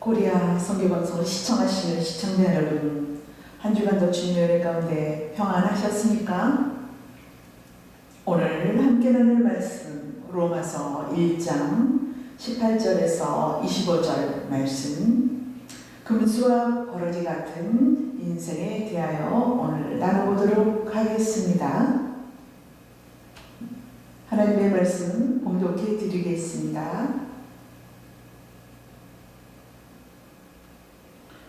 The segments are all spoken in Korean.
코리아 선교방송을 시청하시는 시청자 여러분, 한 주간도 주님의 은혜 가운데 평안하셨습니까? 오늘 함께 나눌 말씀 로마서 1장 18절에서 25절 말씀, 금수와 버러지 같은 인생에 대하여 오늘 나눠보도록 하겠습니다. 하나님의 말씀 봉독해 드리겠습니다.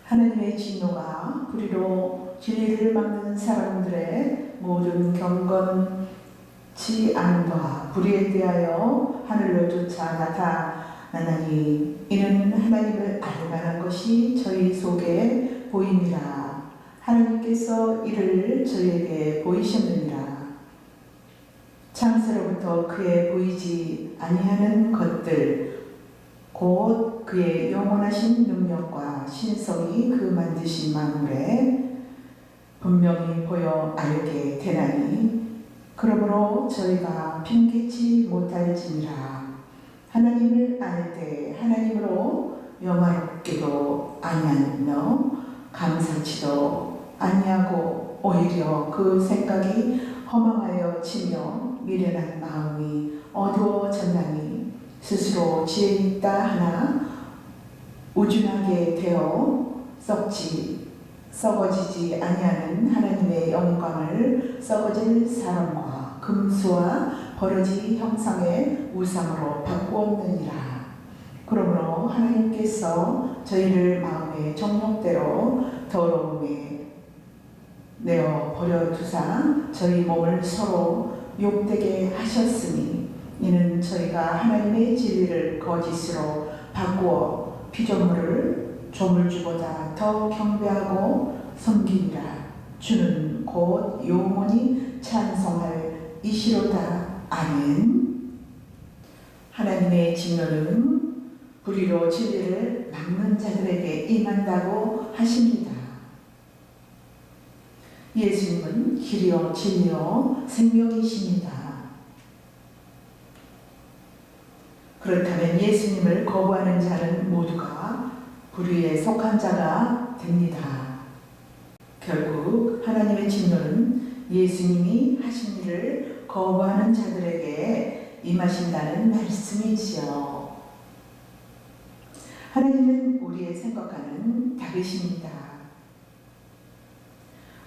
하나님의 진노가 불의로 진리를 막는 사람들의 모든 경건치 않음과 불의에 대하여 하늘로 쫓아 나타나나니 이는 하나님을 알 만한 것이 저희 속에 보입니다. 하나님께서 이를 저희에게 보이셨느니라. 창세로부터 그의 보이지 아니하는 것들 곧 그의 영원하신 능력과 신성이 그 만드신 만물에 분명히 보여 알게 되나니 그러므로 저희가 핑계치 못할지니라. 하나님을 알 때 하나님으로 영화롭게도 아니하며 감사치도 아니하고 오히려 그 생각이 허망하여 치며 미련한 마음이 어두워졌나니 스스로 지혜 있다 하나 우준하게 되어 썩어지지 아니하는 하나님의 영광을 썩어질 사람과 금수와 버러지 형상의 우상으로 바꾸었느니라. 그러므로 하나님께서 저희를 마음의 정욕대로 더러움에 내어 버려두사 저희 몸을 서로 욕되게 하셨으니 이는 저희가 하나님의 진리를 거짓으로 바꾸어 피조물을 조물주보다 더 경배하고 섬기리라. 주는 곧 영원히 찬송할 이시로다. 아멘. 하나님의 진노는 불의로 진리를 막는 자들에게 임한다고 하십니다. 예수님은 길이요 진리요 생명이십니다. 그렇다면 예수님을 거부하는 자는 모두가 불의에 속한 자가 됩니다. 결국 하나님의 진노는 예수님이 하신 일을 거부하는 자들에게 임하신다는 말씀이지요. 하나님은 우리의 생각과는 다르십니다.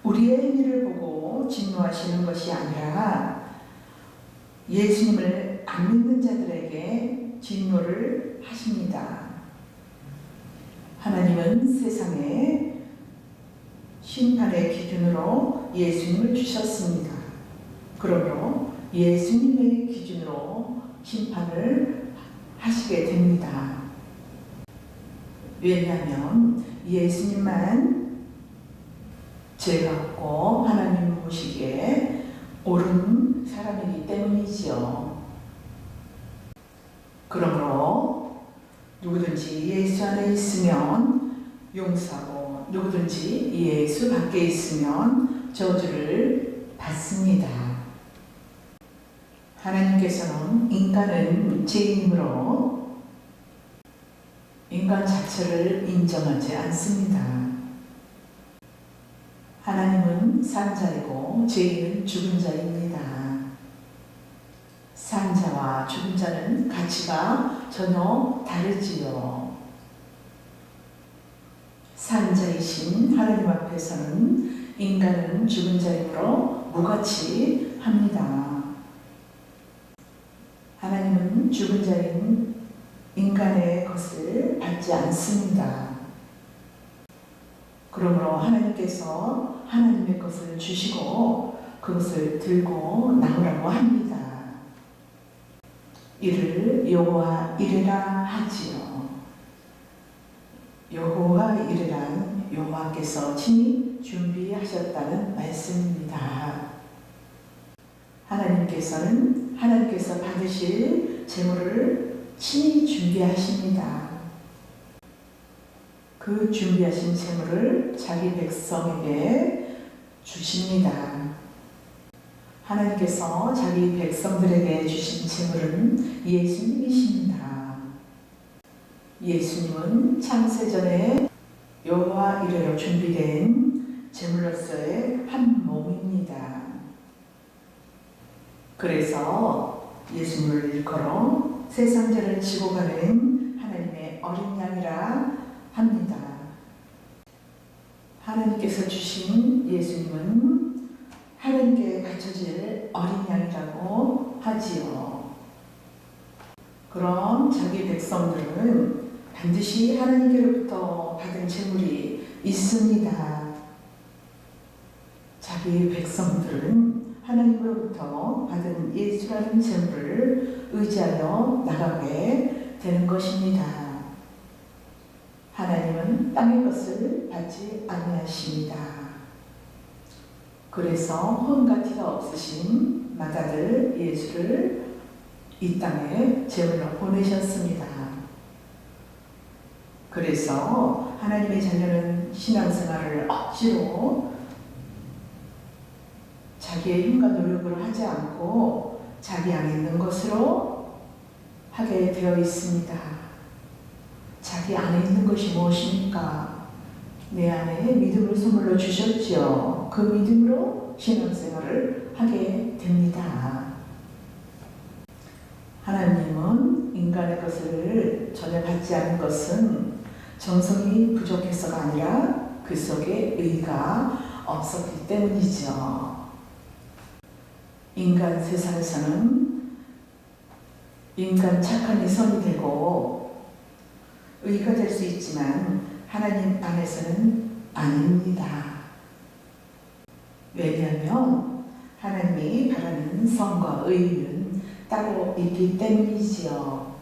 우리의 행위를 보고 진노하시는 것이 아니라 예수님을 안 믿는 자들에게 진노를 하십니다. 하나님은 세상에 심판의 기준으로 예수님을 주셨습니다. 그러므로 예수님의 기준으로 심판을 하시게 됩니다. 왜냐하면 예수님만 죄가 없고 하나님 보시기에 옳은 사람이기 때문이지요. 그러므로 누구든지 예수 안에 있으면 용서하고 누구든지 예수 밖에 있으면 저주를 받습니다. 하나님께서는 인간은 죄인이므로 인간 자체를 인정하지 않습니다. 하나님은 산 자이고 죄인은 죽은 자입니다. 산 자와 죽은 자는 가치가 전혀 다르지요. 산 자이신 하나님 앞에서는 인간은 죽은 자이므로 무가치합니다. 하나님은 죽은 자인 인간의 것을 받지 않습니다. 그러므로 하나님께서 하나님의 것을 주시고 그것을 들고 나오라고 합니다. 이를 여호와 이레라 하지요. 여호와 이레란 여호와께서 친히 준비하셨다는 말씀입니다. 하나님께서 받으실 제물을 친히 준비하십니다. 그 준비하신 제물을 자기 백성에게 주십니다. 하나님께서 자기 백성들에게 주신 제물은 예수님이십니다. 예수님은 창세전에 여호와 이르러 준비된 제물로서의 한 몸입니다. 그래서 예수님을 일컬어 세상 죄를 지고 가는 하나님의 어린 양이라 합니다. 하나님께서 주신 예수님은 하나님께 바쳐질 어린 양이라고 하지요. 그럼 자기 백성들은 반드시 하나님께로부터 받은 제물이 있습니다. 자기 백성들은 하나님으로부터 받은 예수라는 제물을 의지하여 나가게 되는 것입니다. 하나님은 땅의 것을 받지 아니하십니다. 그래서 혼가티가 없으신 맏아들 예수를 이 땅에 제물로 보내셨습니다. 그래서 하나님의 자녀는 신앙생활을 억지로 자기의 힘과 노력으로 하지 않고 자기 안에 있는 것으로 하게 되어 있습니다. 자기 안에 있는 것이 무엇입니까? 내 안에 믿음을 선물로 주셨지요. 그 믿음으로 신앙생활을 하게 됩니다. 하나님은 인간의 것을 전혀 받지 않은 것은 정성이 부족해서가 아니라 그 속에 의가 없었기 때문이죠. 인간 세상에서는 인간 착한 이 선이 되고 의가 될 수 있지만 하나님 안에서는 아닙니다. 왜냐하면 하나님이 바라는 선과 의는 따로 있기 때문이지요.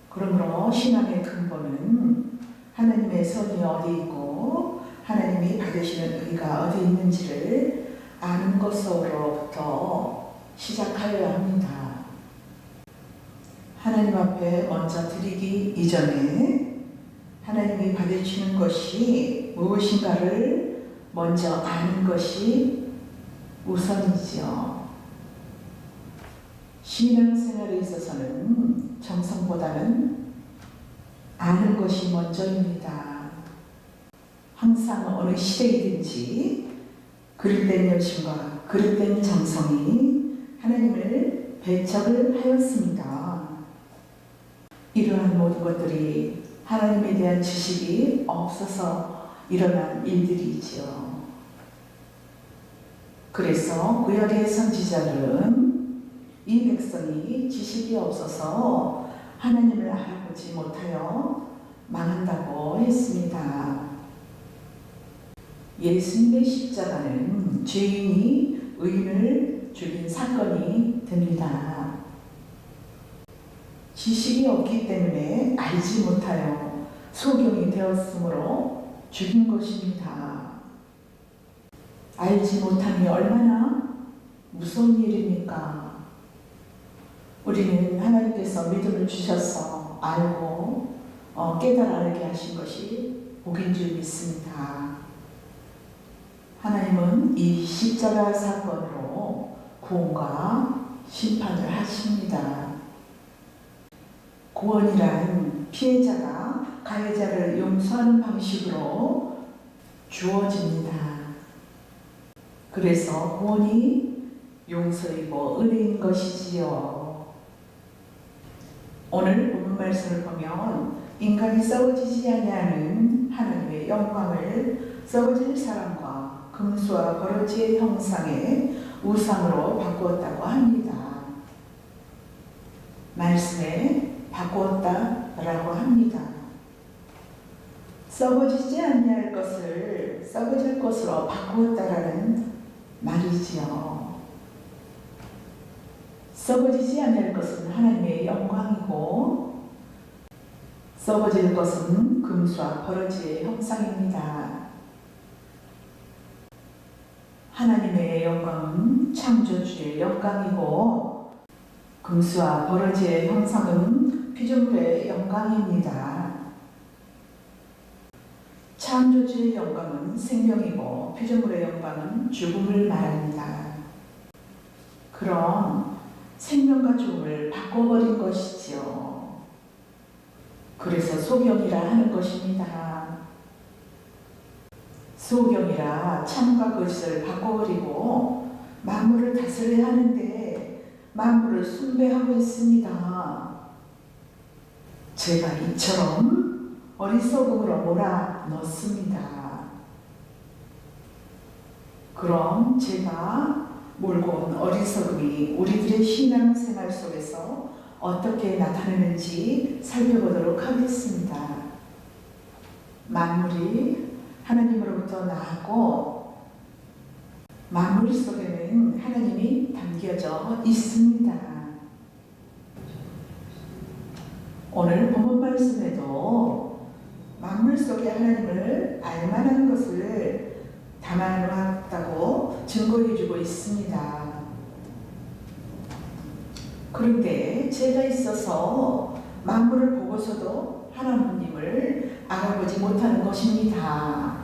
그러므로 신앙의 근본은 하나님의 선이 어디 있고 하나님이 받으시는 의가 어디 있는지를 아는 것으로부터 시작하여야 합니다. 하나님 앞에 먼저 드리기 이전에 하나님이 받으시는 것이 무엇인가를 먼저 아는 것이 우선이지요. 신앙생활에 있어서는 정성보다는 아는 것이 먼저입니다. 항상 어느 시대이든지 그릇된 열심과 그릇된 정성이 하나님을 배척을 하였습니다. 이러한 모든 것들이 하나님에 대한 지식이 없어서 일어난 일들이지요. 그래서 구약의 선지자들은 이 백성이 지식이 없어서 하나님을 알아보지 못하여 망한다고 했습니다. 예수님의 십자가는 죄인이 의인을 죽인 사건이 됩니다. 지식이 없기 때문에 알지 못하여 소경이 되었으므로 죽인 것입니다. 알지 못함이 얼마나 무서운 일입니까? 우리는 하나님께서 믿음을 주셔서 알고 깨달아 알게 하신 것이 복인 줄 믿습니다. 하나님은 이 십자가 사건으로 구원과 심판을 하십니다. 구원이란 피해자가 가해자를 용서하는 방식으로 주어집니다. 그래서 구원이 용서이고 은혜인 것이지요. 오늘 본문 말씀을 보면 인간이 썩어지지 아니하는 하나님의 영광을 썩어질 사람과 금수와 버러지의 형상의 우상으로 바꾸었다고 합니다. 말씀에 바꾸었다라고 합니다. 썩어지지 아니할 것을 썩어질 것으로 바꾸었다라는 말이지요. 썩어지지 아니할 것은 하나님의 영광이고 썩어질 것은 금수와 버러지의 형상입니다. 하나님의 영광은 창조주의 영광이고 금수와 버러지의 형상은 피조물의 영광입니다. 창조주의 영광은 생명이고 피조물의 영광은 죽음을 말합니다. 그럼 생명과 죽음을 바꿔버린 것이지요. 그래서 소경이라 하는 것입니다. 소경이라 참과 거짓을 바꿔버리고 만물을 다스려야 하는데 만물을 숭배하고 있습니다. 제가 이처럼 어리석음으로 몰아 넣습니다. 그럼 제가 몰고 온 어리석음이 우리들의 신앙생활 속에서 어떻게 나타나는지 살펴보도록 하겠습니다. 만물이 하나님으로부터 나왔고 만물 속에는 하나님이 담겨져 있습니다. 오늘 본문 말씀에도 만물 속에 하나님을 알만한 것을 담아놨다고 증거해주고 있습니다. 그런데 죄가 있어서 만물을 보고서도 하나님을 알아보지 못하는 것입니다.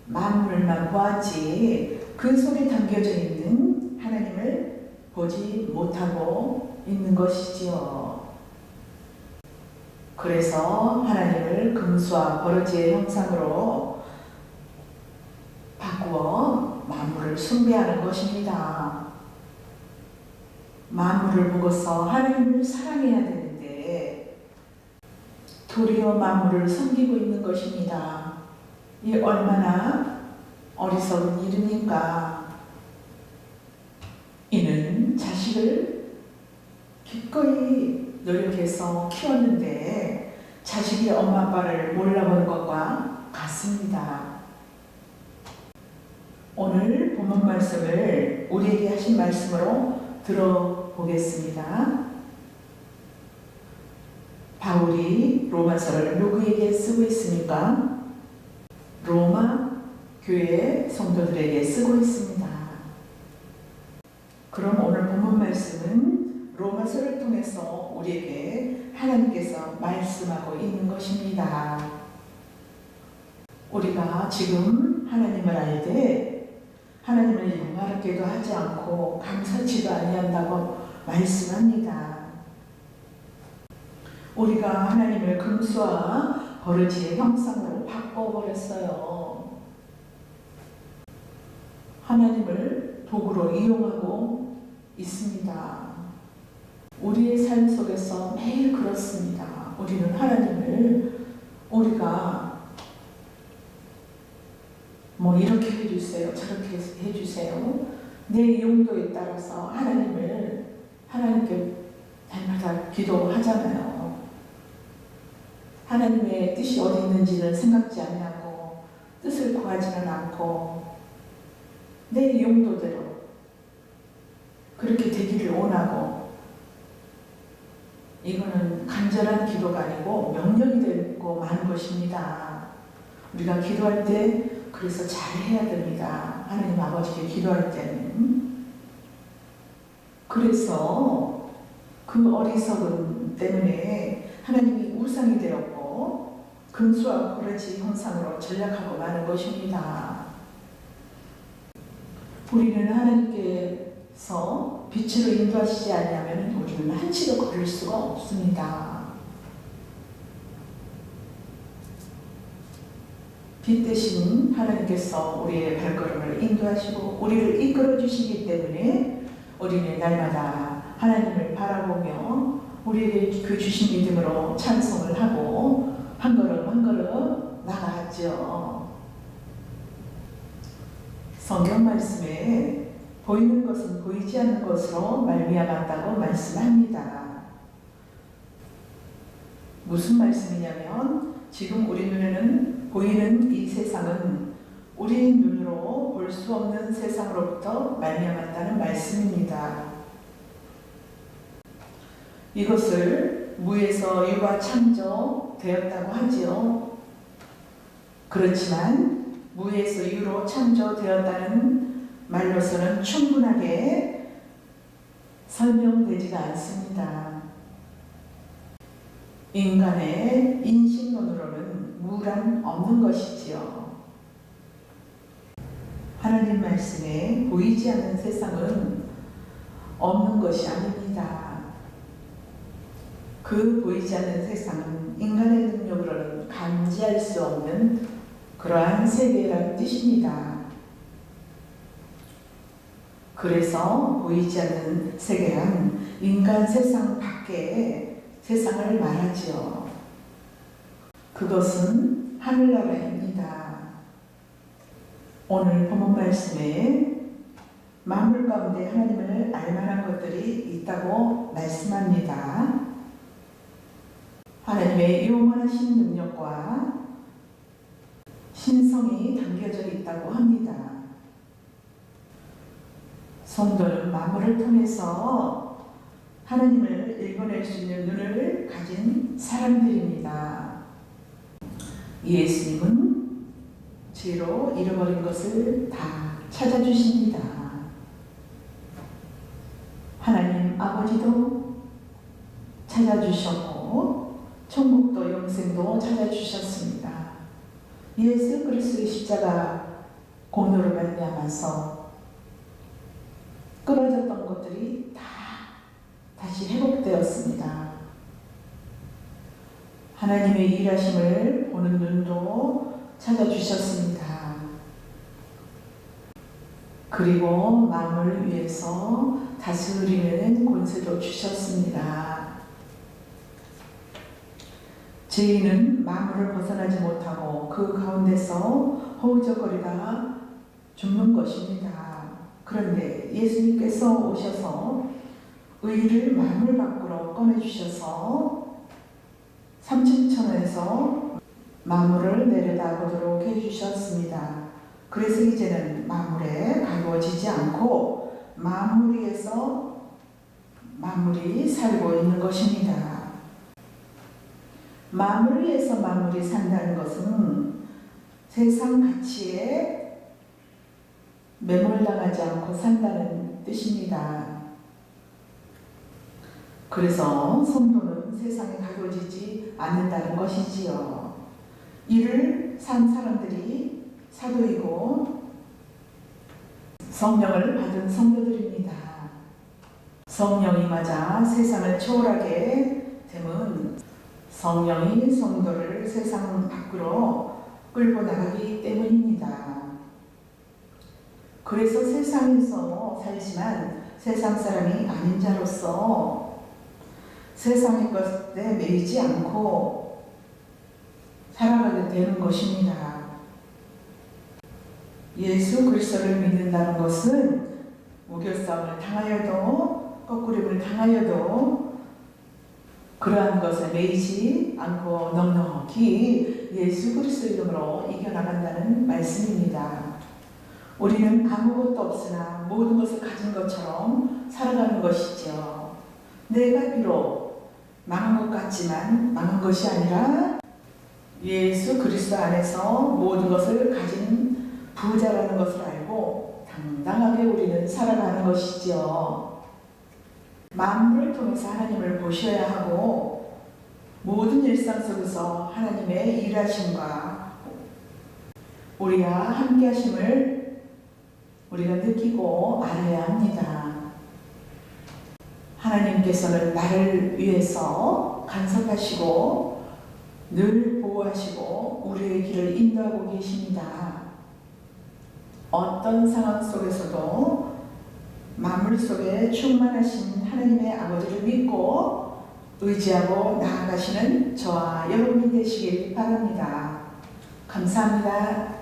만물만 보았지 그 속에 담겨져 있는 하나님을 보지 못하고 있는 것이지요. 그래서 하나님을 금수와 버러지의 형상으로 바꾸어 만물을 숭배하는 것입니다. 만물을 보고서 하나님을 사랑해야 되는데 도리어 만물을 섬기고 있는 것입니다. 이 얼마나 어리석은 일입니까? 이는 자식을 기꺼이 노력해서 키웠는데 자식이 엄마 아빠를 몰라본 것과 같습니다. 오늘 본문 말씀을 우리에게 하신 말씀으로 들어보겠습니다. 바울이 로마서를 누구에게 쓰고 있습니까? 로마 교회 성도들에게 쓰고 있습니다. 그럼 오늘 본문 말씀은 로마서를 통해서 우리에게 하나님께서 말씀하고 있는 것입니다. 우리가 지금 하나님을 알되 하나님을 영화롭게도 하지 않고 감사치도 아니한다고 말씀합니다. 우리가 하나님을 금수와 버러지의 형상으로 바꿔버렸어요. 하나님을 도구로 이용하고 있습니다. 우리의 삶 속에서 매일 그렇습니다. 우리는 하나님을 우리가 뭐 이렇게 해주세요, 저렇게 해주세요. 내 용도에 따라서 하나님께 날마다 기도하잖아요. 하나님의 뜻이 어디 있는지는 생각지 않냐고 뜻을 구하지는 않고 내 용도대로 그렇게 되기를 원하고 이거는 간절한 기도가 아니고 명령이 되고 마는 것입니다. 우리가 기도할 때 그래서 잘해야 됩니다. 하나님 아버지께 기도할 때는. 그래서 그 어리석음 때문에 하나님이 우상이 되었고 금수와 버러지 형상으로 전락하고 마는 것입니다. 우리는 하나님께서 빛으로 인도하시지 않으면 우리는 한치도 걸을 수가 없습니다. 빛 대신 하나님께서 우리의 발걸음을 인도하시고 우리를 이끌어 주시기 때문에 우리는 날마다 하나님을 바라보며 우리에게 그 주신 믿음으로 찬송을 하고 한 걸음 한 걸음 나아가죠. 성경 말씀에 보이는 것은 보이지 않는 것으로 말미암았다고 말씀합니다. 무슨 말씀이냐면 지금 우리 눈에는 보이는 이 세상은 우리 눈으로 볼 수 없는 세상으로부터 말미암았다는 말씀입니다. 이것을 무에서 유가 창조되었다고 하지요. 그렇지만 무에서 유로 창조되었다는 말로서는 충분하게 설명되지가 않습니다. 인간의 인식론으로는 무란 없는 것이지요. 하나님 말씀에 보이지 않는 세상은 없는 것이 아닙니다. 그 보이지 않는 세상은 세상은 인간의 능력으로는 감지할 수 없는 그러한 세계라는 뜻입니다. 그래서 보이지 않는 세계란 인간 세상 밖의 세상을 말하지요. 그것은 하늘나라입니다. 오늘 본문 말씀에 만물 가운데 하나님을 알만한 것들이 있다고 말씀합니다. 하나님의 요만하신 능력과 신성이 담겨져 있다고 합니다. 성도는 만물을 통해서 하나님을 읽어낼 수 있는 눈을 가진 사람들입니다. 예수님은 죄로 잃어버린 것을 다 찾아주십니다. 하나님 아버지도 찾아주셨고 천국도 영생도 찾아주셨습니다. 예수 그리스도의 십자가 공로로 말미암아서 끊어졌던 것들이 다 다시 회복되었습니다. 하나님의 일하심을 보는 눈도 찾아주셨습니다. 그리고 마음을 위해서 다스리는 권세도 주셨습니다. 죄인은 만물을 벗어나지 못하고 그 가운데서 허우적거리다 죽는 것입니다. 그런데 예수님께서 오셔서 의를 만물 밖으로 꺼내주셔서 3층 천에서 만물을 내려다보도록 해주셨습니다. 그래서 이제는 만물에 가두어지지 않고 만물 위에서 만물이 살고 있는 것입니다. 만물 위에서 만물이 산다는 것은 세상 가치에 매몰당하지 않고 산다는 뜻입니다. 그래서 성도는 세상에 가두어지지 않는다는 것이지요. 이를 산 사람들이 사도이고 성령을 받은 성도들입니다. 성령이 맞아 세상을 초월하게 됨은 성령이 성도를 세상 밖으로 끌고 나가기 때문입니다. 그래서 세상에서 살지만 세상 사람이 아닌 자로서 세상의 것에 매이지 않고 살아가게 되는 것입니다. 예수 그리스도를 믿는다는 것은 우겨싸움을 당하여도 거꾸림을 당하여도 그러한 것에 매이지 않고 넉넉히 예수 그리스도 이름으로 이겨나간다는 말씀입니다. 우리는 아무것도 없으나 모든 것을 가진 것처럼 살아가는 것이죠. 내가 비록 망한 것 같지만 망한 것이 아니라 예수 그리스도 안에서 모든 것을 가진 부자라는 것을 알고 당당하게 우리는 살아가는 것이죠. 만물을 통해서 하나님을 보셔야 하고 모든 일상 속에서 하나님의 일하심과 우리와 함께 하심을 우리가 느끼고 알아야 합니다. 하나님께서는 나를 위해서 간섭하시고 늘 보호하시고 우리의 길을 인도하고 계십니다. 어떤 상황 속에서도 만물 속에 충만하신 하나님의 아버지를 믿고 의지하고 나아가시는 저와 여러분이 되시길 바랍니다. 감사합니다.